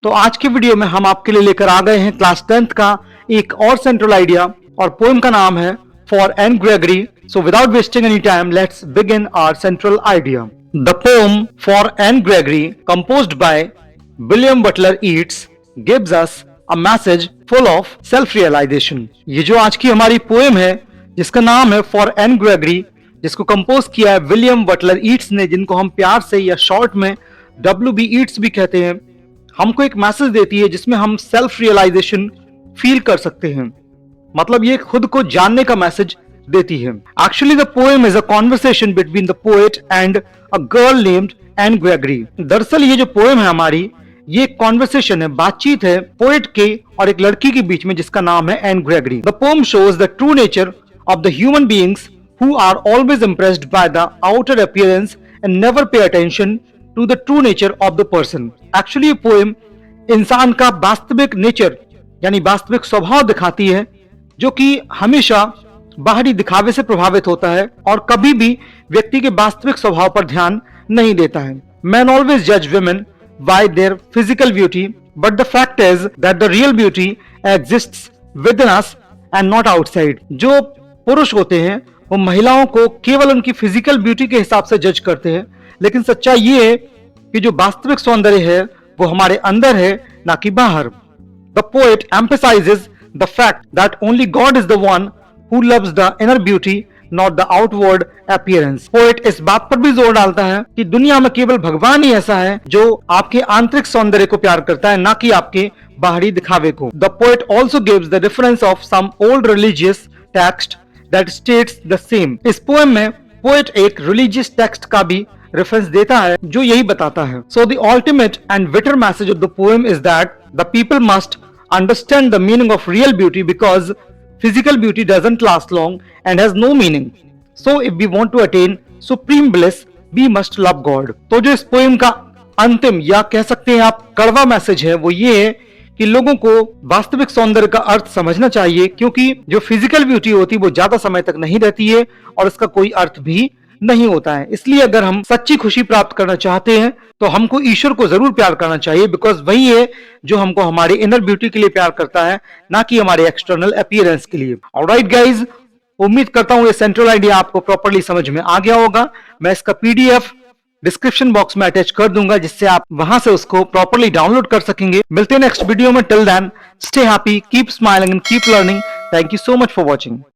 तो आज की वीडियो में हम आपके लिए लेकर आ गए हैं क्लास 10th का एक और सेंट्रल आइडिया और पोएम का नाम है for Anne Gregory. So without wasting any time let's begin our central idea. The poem for Anne Gregory composed by William Butler Yeats gives us a message full of self realisation. ये जो आज की हमारी poem है जिसका नाम है for Anne Gregory, जिसको कंपोज किया है विलियम बटलर ईट्स ने, जिनको हम प्यार से या शॉर्ट में WB ईट्स भी कहते हैं, हमको एक मैसेज देती है जिसमें हम सेल्फ रियलाइजेशन फील कर सकते हैं। मतलब ये खुद को जानने का मैसेज देती है। Actually the poem is a conversation between the poet and a girl named Anne Gregory. दरअसल ये जो पोएम है हमारी, ये कॉन्वर्सेशन है, बातचीत है पोएट के और एक लड़की के बीच में जिसका नाम है Anne Gregory. The poem shows the true nature of the human beings who are always impressed by the outer appearance and never pay attention to the true nature of the person. Actually ये poem इंसान का वास्तविक nature यानी वास्तविक स्वभाव दिखाती है, जो कि हमेशा बाहरी दिखावे से प्रभावित होता है और कभी भी व्यक्ति के वास्तविक स्वभाव पर ध्यान नहीं देता है। Men always judge women by their physical beauty, but the fact is that the real beauty exists within us and not outside. जो पुरुष होते हैं वो महिलाओं को केवल उनकी फिजिकल ब्यूटी के हिसाब से जज करते हैं, लेकिन सच्चाई ये है कि जो वास्तविक सौंदर्य है वो हमारे अंदर है, ना कि बाहर। The poet emphasises the fact that only God is the one who loves the inner beauty not the outward appearance. Poet इस बात पर भी जोर डालता है कि दुनिया में केवल भगवान ही ऐसा है जो आपके आंतरिक सौंदर्य को प्यार करता है, ना कि आपके बाहरी दिखावे को। The poet also gives the reference of some old religious text that states the same. इस पोएम में पोएट एक रिलीजियस टेक्स्ट का भी रेफरेंस देता है जो यही बताता है। So the ultimate and bitter message of the poem is that the people must understand the meaning of real beauty because physical beauty doesn't last long and has no meaning. So if we want to attain supreme bliss, we must love God. तो जो इस poem का अंतिम या कह सकते हैं आप कड़वा मैसेज है वो ये है कि लोगों को वास्तविक सौंदर्य का अर्थ समझना चाहिए, क्योंकि जो फिजिकल ब्यूटी होती है वो ज्यादा समय तक नहीं रहती है और इसका कोई अर्थ भी नहीं होता है। इसलिए अगर हम सच्ची खुशी प्राप्त करना चाहते हैं तो हमको ईश्वर को जरूर प्यार करना चाहिए, बिकॉज वही है जो हमको हमारे इनर ब्यूटी के लिए प्यार करता है, ना कि हमारे एक्सटर्नल अपीयरेंस के लिए। ऑलराइट गाइज, उम्मीद करता हूं ये सेंट्रल आइडिया आपको प्रॉपर्ली समझ में आ गया होगा। मैं इसका PDF डिस्क्रिप्शन बॉक्स में अटैच कर दूंगा, जिससे आप वहां से उसको प्रॉपर्ली डाउनलोड कर सकेंगे। मिलते हैं नेक्स्ट वीडियो में। Till then stay happy, keep smiling and keep learning. Thank you so much for watching.